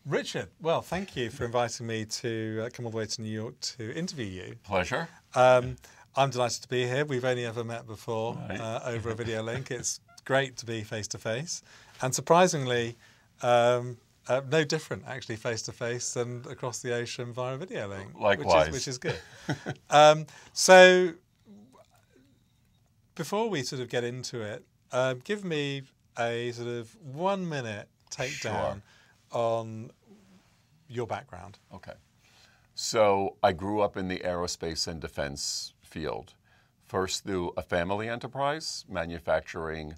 Richard, well, thank you for inviting me to come all the way to New York to interview you. Pleasure. I'm delighted to be here. We've only ever met before over a video link. It's great to be face-to-face. And surprisingly, no different actually face-to-face than across the ocean via a video link. Likewise. Which is good. So before we sort of get into it, give me a sort of 1 minute takedown on your background. Okay. So I grew up in the aerospace and defense field. First through a family enterprise, manufacturing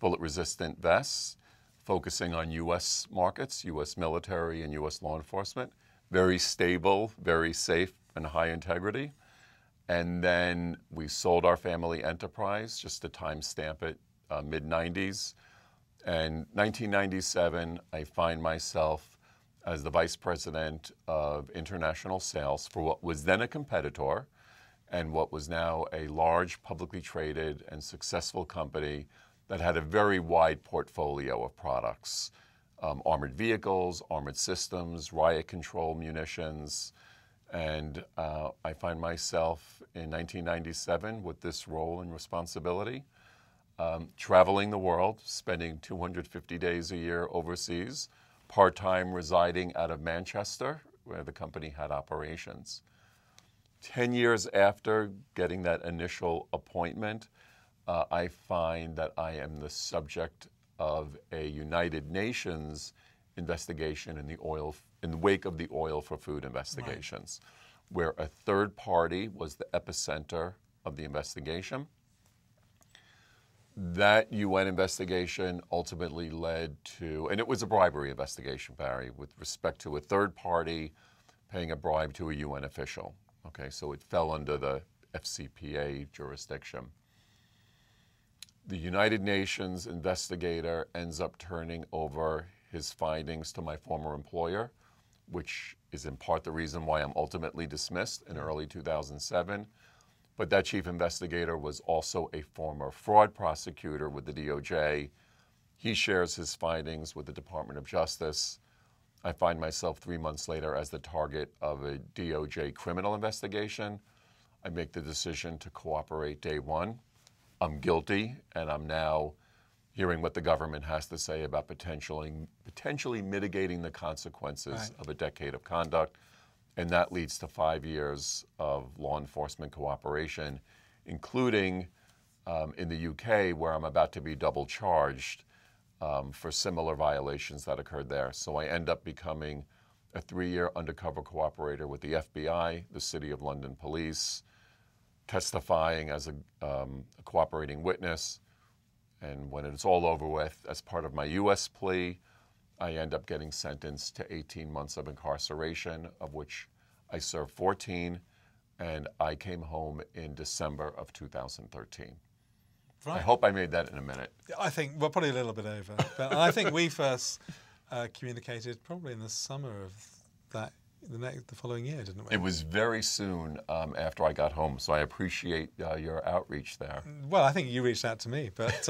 bullet-resistant vests, focusing on U.S. markets, U.S. military and U.S. law enforcement. Very stable, very safe, and high integrity. And then we sold our family enterprise, just to timestamp it, mid-90s. And 1997, I find myself as the vice president of international sales for what was then a competitor and what was now a large publicly traded and successful company that had a very wide portfolio of products. Armored vehicles, armored systems, riot control munitions. And I find myself in 1997 with this role and responsibility, traveling the world, spending 250 days a year overseas, part-time residing out of Manchester, where the company had operations. 10 years after getting that initial appointment, I find that I am the subject of a United Nations investigation in the wake of the oil for food investigations, where a third party was the epicenter of the investigation. That UN investigation ultimately led to, and it was a bribery investigation, Barry, with respect to a third party paying a bribe to a UN official. Okay, so it fell under the FCPA jurisdiction. The United Nations investigator ends up turning over his findings to my former employer, which is in part the reason why I'm ultimately dismissed in early 2007. But that chief investigator was also a former fraud prosecutor with the DOJ. He shares his findings with the Department of Justice. I find myself 3 months later as the target of a DOJ criminal investigation. I make the decision to cooperate day one. I'm guilty, and I'm now hearing what the government has to say about potentially mitigating the consequences of a decade of conduct. And that leads to 5 years of law enforcement cooperation, including in the UK, where I'm about to be double charged for similar violations that occurred there. So I end up becoming a 3-year undercover cooperator with the FBI, the City of London Police, testifying as a cooperating witness. And when it's all over with, as part of my U.S. plea, I end up getting sentenced to 18 months of incarceration, of which I served 14, and I came home in December of 2013. Right. I hope I made that in a minute. I think, well, probably a little bit over. But I think we first communicated probably in the summer of the following year, didn't we? It was very soon after I got home, so I appreciate your outreach there. Well, I think you reached out to me, but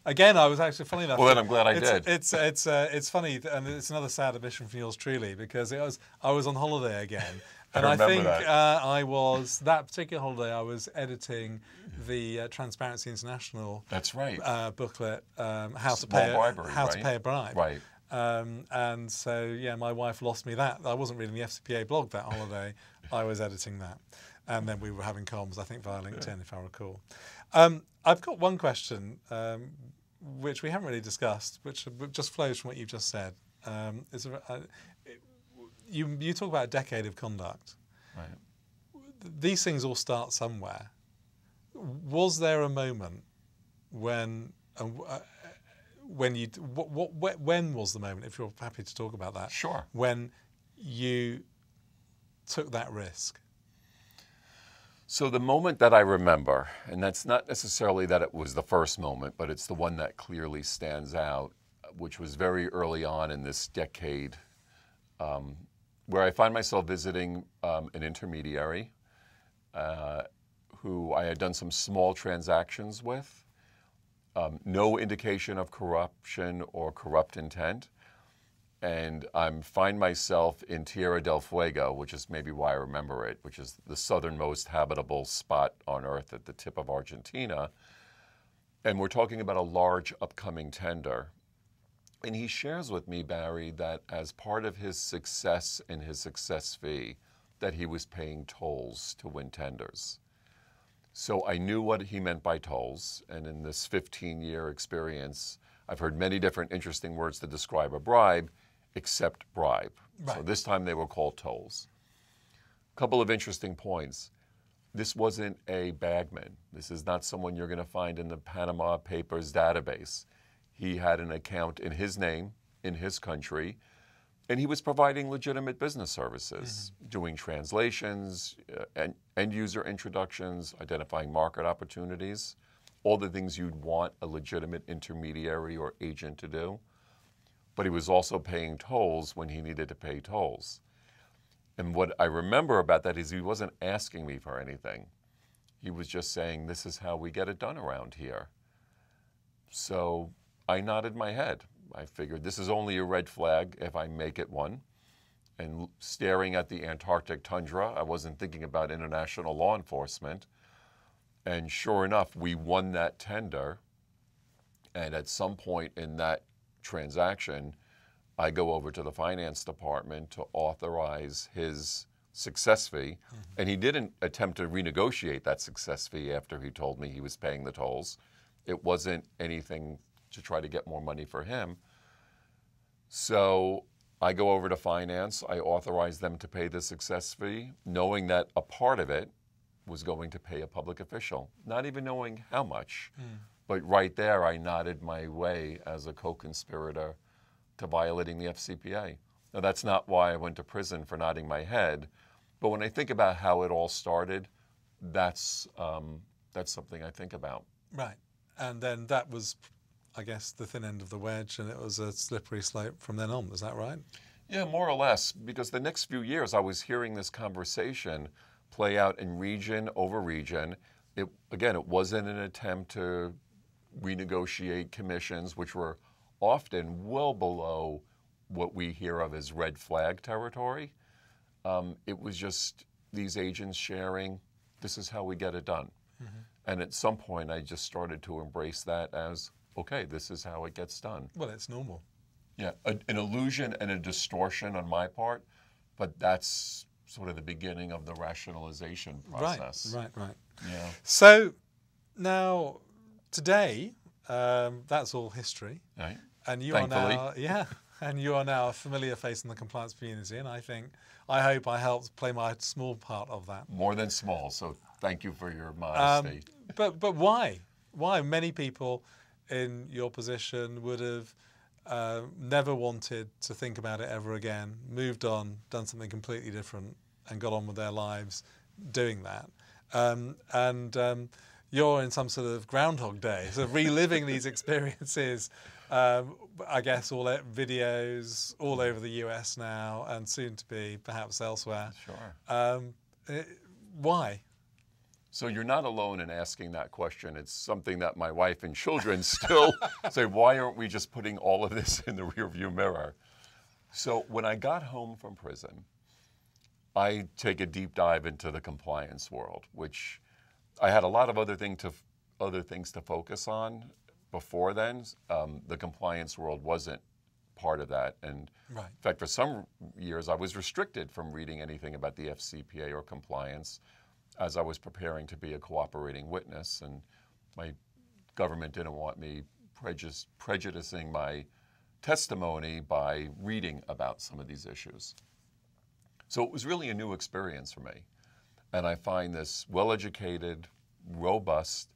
again, I was actually, funny enough. Well, then I'm glad I did. It's funny, and it's another sad admission from yours truly, because I was on holiday again, and I think that. That particular holiday I was editing the Transparency International. That's right. Booklet, How to Pay a Bribe. Right. And so, yeah, my wife lost me that. I wasn't reading the FCPA blog that holiday. I was editing that. And then we were having comms, I think, via LinkedIn, if I recall. I've got one question, which we haven't really discussed, which just flows from what you've just said. You talk about a decade of conduct. Right. These things all start somewhere. Was there a moment when... when was the moment, if you're happy to talk about that? Sure. When you took that risk? So the moment that I remember, and that's not necessarily that it was the first moment, but it's the one that clearly stands out, which was very early on in this decade, where I find myself visiting an intermediary who I had done some small transactions with. No indication of corruption or corrupt intent. and I find myself in Tierra del Fuego, which is maybe why I remember it, which is the southernmost habitable spot on Earth at the tip of Argentina. And we're talking about a large upcoming tender. And he shares with me, Barry, that as part of his success and his success fee, that he was paying tolls to win tenders. So I knew what he meant by tolls, and in this 15-year experience, I've heard many different interesting words to describe a bribe, except bribe. Right. So this time they were called tolls. A couple of interesting points. This wasn't a bagman. This is not someone you're going to find in the Panama Papers database. He had an account in his name, in his country, and he was providing legitimate business services, doing translations, end-user introductions, identifying market opportunities, all the things you'd want a legitimate intermediary or agent to do. But he was also paying tolls when he needed to pay tolls. And what I remember about that is he wasn't asking me for anything. He was just saying, this is how we get it done around here. So I nodded my head. I figured this is only a red flag if I make it one. And staring at the Antarctic tundra, I wasn't thinking about international law enforcement. And sure enough, we won that tender. And at some point in that transaction, I go over to the finance department to authorize his success fee. And he didn't attempt to renegotiate that success fee after he told me he was paying the tolls. It wasn't anything to try to get more money for him. So I go over to finance, I authorize them to pay the success fee, knowing that a part of it was going to pay a public official, not even knowing how much. But right there, I nodded my way as a co-conspirator to violating the FCPA. Now, that's not why I went to prison for nodding my head, but when I think about how it all started, that's something I think about. Right, and then that was, I guess, the thin end of the wedge, and it was a slippery slope from then on. Is that right? Yeah, more or less, because the next few years I was hearing this conversation play out in region over region. It wasn't an attempt to renegotiate commissions, which were often well below what we hear of as red flag territory. It was just these agents sharing, this is how we get it done. And at some point, I just started to embrace that as, okay, this is how it gets done. Well, it's normal. Yeah, an illusion and a distortion on my part, but that's sort of the beginning of the rationalization process. Right. Yeah. So now, today, that's all history. Right. And you Thankfully. are now a familiar face in the compliance community, and I hope I helped play my small part of that. More than small, so thank you for your modesty. But why? Why? Many people in your position would have never wanted to think about it ever again, moved on, done something completely different, and got on with their lives doing that. You're in some sort of Groundhog Day, sort of reliving these experiences. I guess videos all over the US now, and soon to be perhaps elsewhere. Sure. Why? So you're not alone in asking that question. It's something that my wife and children still say, why aren't we just putting all of this in the rearview mirror? So when I got home from prison, I take a deep dive into the compliance world, which I had a lot of other things to focus on before then. The compliance world wasn't part of that. And in fact, for some years, I was restricted from reading anything about the FCPA or compliance as I was preparing to be a cooperating witness. And my government didn't want me prejudicing my testimony by reading about some of these issues. So it was really a new experience for me. And I find this well-educated, robust,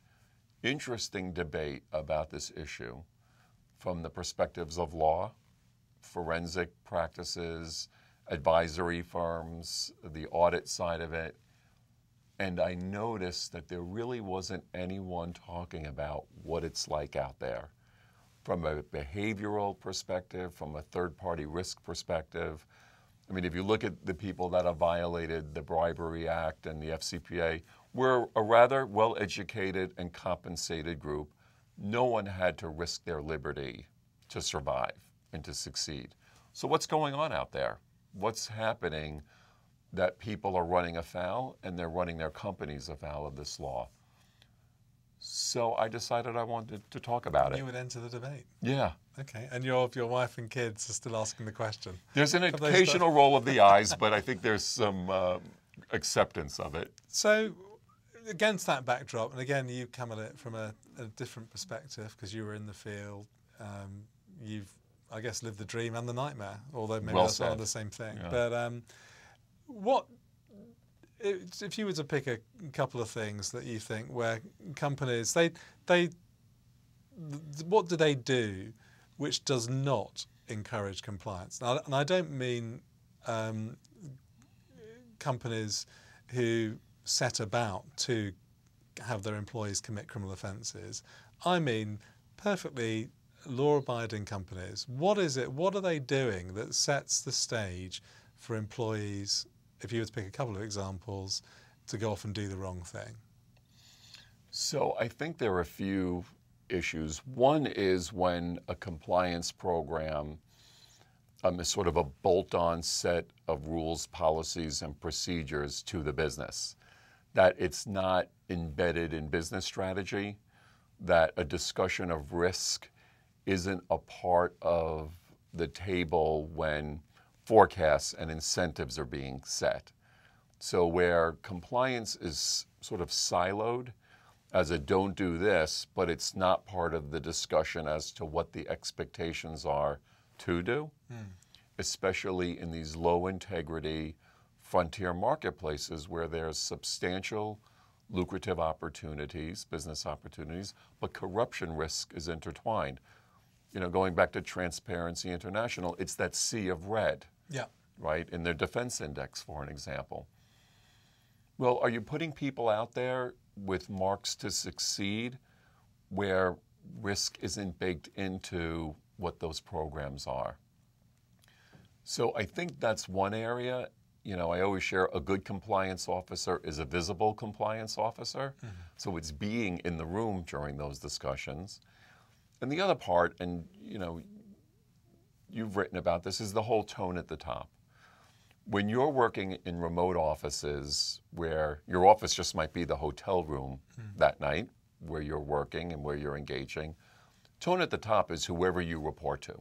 interesting debate about this issue from the perspectives of law, forensic practices, advisory firms, the audit side of it. And I noticed that there really wasn't anyone talking about what it's like out there from a behavioral perspective, from a third-party risk perspective. I mean, if you look at the people that have violated the Bribery Act and the FCPA, we're a rather well-educated and compensated group. No one had to risk their liberty to survive and to succeed. So what's going on out there? What's happening that people are running afoul, and they're running their companies afoul of this law? So I decided I wanted to talk about it. You would enter the debate. Yeah. Okay, and your wife and kids are still asking the question. There's an occasional roll of the eyes, but I think there's some acceptance of it. So against that backdrop, and again, you come at it from a different perspective because you were in the field. You've, I guess, lived the dream and the nightmare, although maybe Well that's said. not the same thing. Yeah. But what, if you were to pick a couple of things that you think where companies, what do they do which does not encourage compliance? Now, and I don't mean companies who set about to have their employees commit criminal offences. I mean perfectly law-abiding companies. What is it? What are they doing that sets the stage for employees, if you were to pick a couple of examples, to go off and do the wrong thing? So I think there are a few issues. One is when a compliance program is sort of a bolt-on set of rules, policies, and procedures to the business, that it's not embedded in business strategy, that a discussion of risk isn't a part of the table when forecasts and incentives are being set. So where compliance is sort of siloed as a don't do this, but it's not part of the discussion as to what the expectations are to do, especially in these low integrity frontier marketplaces where there's substantial lucrative opportunities, business opportunities, but corruption risk is intertwined. You know, going back to Transparency International, it's that sea of red, Yeah. right, in their defense index, for an example. Well, are you putting people out there with marks to succeed where risk isn't baked into what those programs are? So I think that's one area. You know, I always share a good compliance officer is a visible compliance officer. So it's being in the room during those discussions. And the other part, and you know, you've written about this, is the whole tone at the top. When you're working in remote offices where your office just might be the hotel room that night where you're working and where you're engaging, tone at the top is whoever you report to,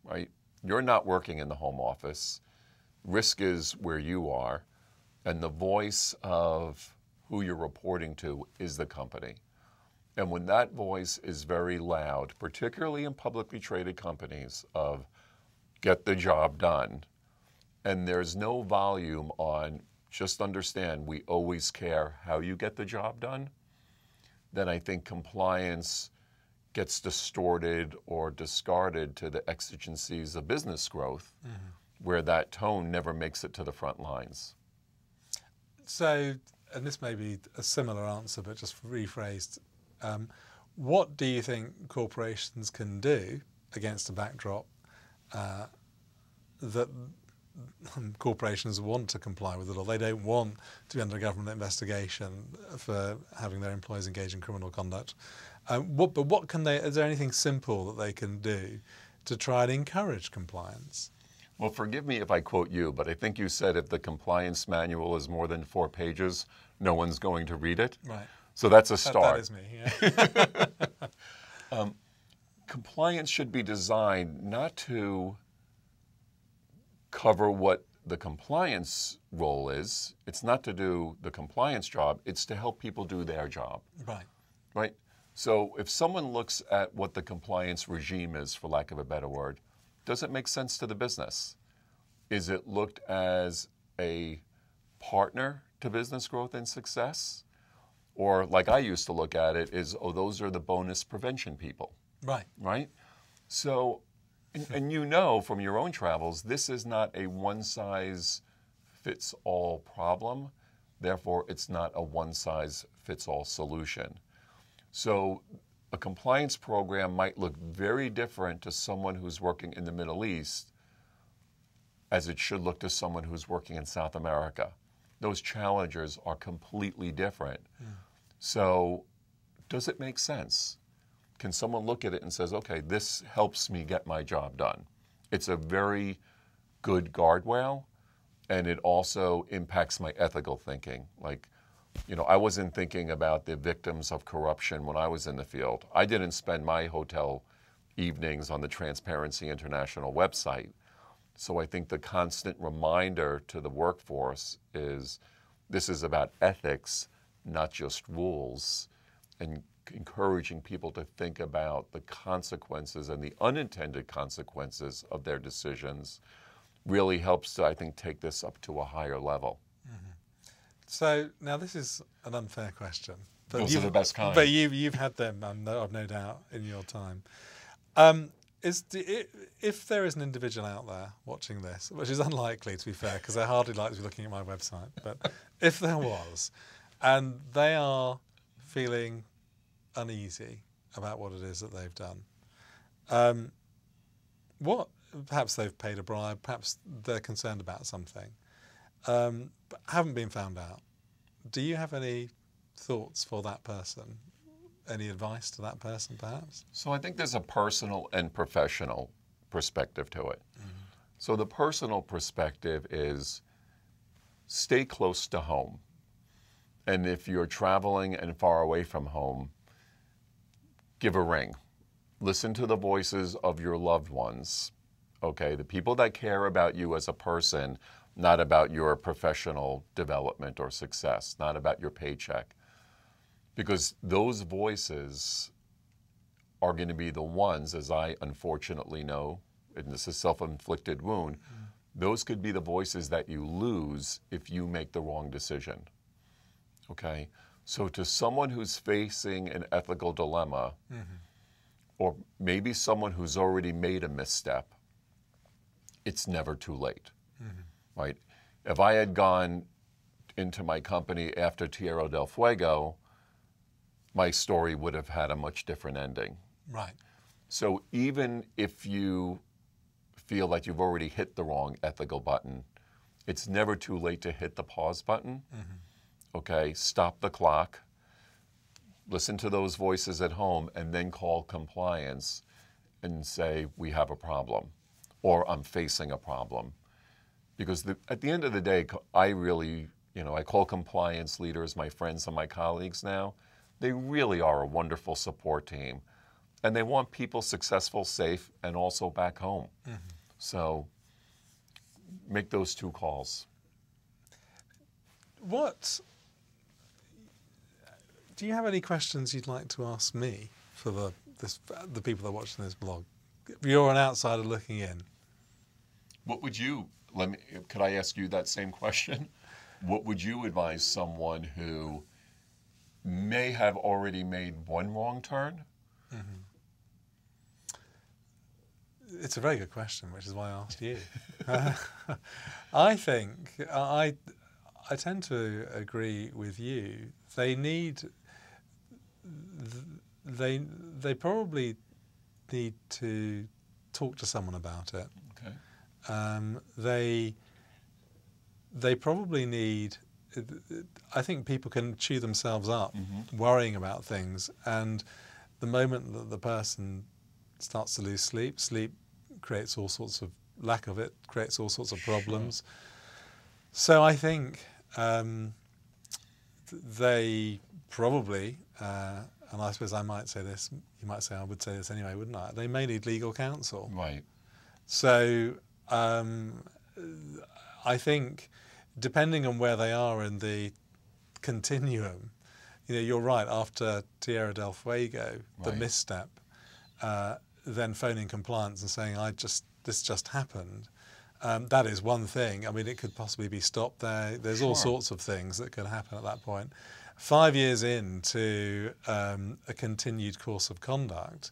right? You're not working in the home office. Risk is where you are, and the voice of who you're reporting to is the company. And when that voice is very loud, particularly in publicly traded companies, of get the job done, and there's no volume on just understand we always care how you get the job done, then I think compliance gets distorted or discarded to the exigencies of business growth, where that tone never makes it to the front lines. So, and this may be a similar answer, but just rephrased, what do you think corporations can do against a backdrop that corporations want to comply with the law? They don't want to be under a government investigation for having their employees engage in criminal conduct. But what can they, is there anything simple that they can do to try and encourage compliance? Well, forgive me if I quote you, but I think you said if the compliance manual is more than 4 pages, no one's going to read it. Right. So that's a start. That is me, yeah. Compliance should be designed not to cover what the compliance role is. It's not to do the compliance job. It's to help people do their job. Right. Right? So if someone looks at what the compliance regime is, for lack of a better word, does it make sense to the business? Is it looked as a partner to business growth and success? Or like I used to look at it is, oh, those are the bonus prevention people. Right. Right? So, and you know from your own travels, this is not a one-size-fits-all problem. Therefore, it's not a one-size-fits-all solution. So a compliance program might look very different to someone who's working in the Middle East as it should look to someone who's working in South America. Those challenges are completely different. So does it make sense? Can someone look at it and says, okay, this helps me get my job done? It's a very good guardrail, and it also impacts my ethical thinking. Like, you know, I wasn't thinking about the victims of corruption when I was in the field. I didn't spend my hotel evenings on the Transparency International website. So I think the constant reminder to the workforce is this is about ethics, not just rules, and encouraging people to think about the consequences and the unintended consequences of their decisions really helps to, I think, take this up to a higher level. So now this is an unfair question. But Those are the best kind. But you've had them, I've no doubt, in your time. If there is an individual out there watching this, which is unlikely to be fair, because they're hardly likely to be looking at my website, but if there was, and they are feeling uneasy about what it is that they've done, perhaps they've paid a bribe, perhaps they're concerned about something, but haven't been found out. Do you have any thoughts for that person? Any advice to that person, perhaps? So I think there's a personal and professional perspective to it. So the personal perspective is stay close to home. And if you're traveling and far away from home, give a ring. Listen to the voices of your loved ones, okay? The people that care about you as a person, not about your professional development or success, not about your paycheck. Because those voices are going to be the ones, as I unfortunately know, and this is self-inflicted wound, those could be the voices that you lose if you make the wrong decision, okay? So to someone who's facing an ethical dilemma, or maybe someone who's already made a misstep, it's never too late, right? If I had gone into my company after Tierra del Fuego, my story would have had a much different ending. Right. So even if you feel like you've already hit the wrong ethical button, it's never too late to hit the pause button. Okay, stop the clock, listen to those voices at home, and then call compliance and say, we have a problem, or I'm facing a problem. Because at the end of the day, I really, I call compliance leaders my friends and my colleagues now. They really are a wonderful support team. And they want people successful, safe, and also back home. So make those two calls. Do you have any questions you'd like to ask me for the people that are watching this blog? You're an outsider looking in. What would you, could I ask you that same question? What would you advise someone who may have already made one wrong turn? It's a very good question, which is why I asked you. I think I tend to agree with you. They probably need to talk to someone about it. Okay. They probably need. I think people can chew themselves up worrying about things, and the moment that the person starts to lose sleep creates all sorts of lack of it, creates all sorts of problems. So I think they probably, and I suppose I might say this, you might say I would say this anyway, wouldn't I? They may need legal counsel. Right. So I think, depending on where they are in the continuum, you're right, after Tierra del Fuego, the misstep, then phoning compliance and saying, this just happened, that is one thing. I mean, it could possibly be stopped there. There's all sorts of things that could happen at that point. 5 years into a continued course of conduct,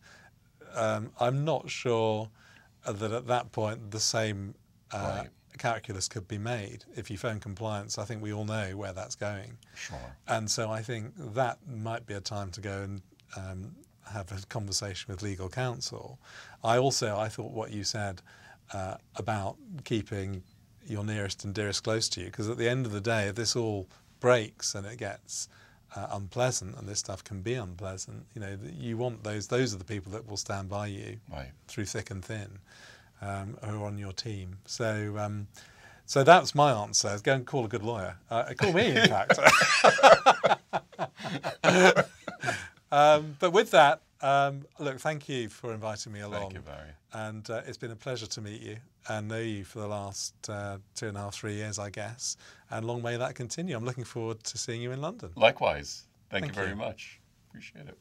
I'm not sure that at that point the same calculus could be made. If you phone compliance, I think we all know where that's going. And so I think that might be a time to go and have a conversation with legal counsel. I thought what you said about keeping your nearest and dearest close to you, because at the end of the day, if this all breaks and it gets unpleasant, and this stuff can be unpleasant, you want those are the people that will stand by you through thick and thin. who are on your team. So, so that's my answer. Go and call a good lawyer. Call me, in fact. But with that, look, thank you for inviting me along. Thank you, Barry. And it's been a pleasure to meet you and know you for the last 2.5, 3 years, I guess. And long may that continue. I'm looking forward to seeing you in London. Likewise. Thank you Thank very you. much. Appreciate it.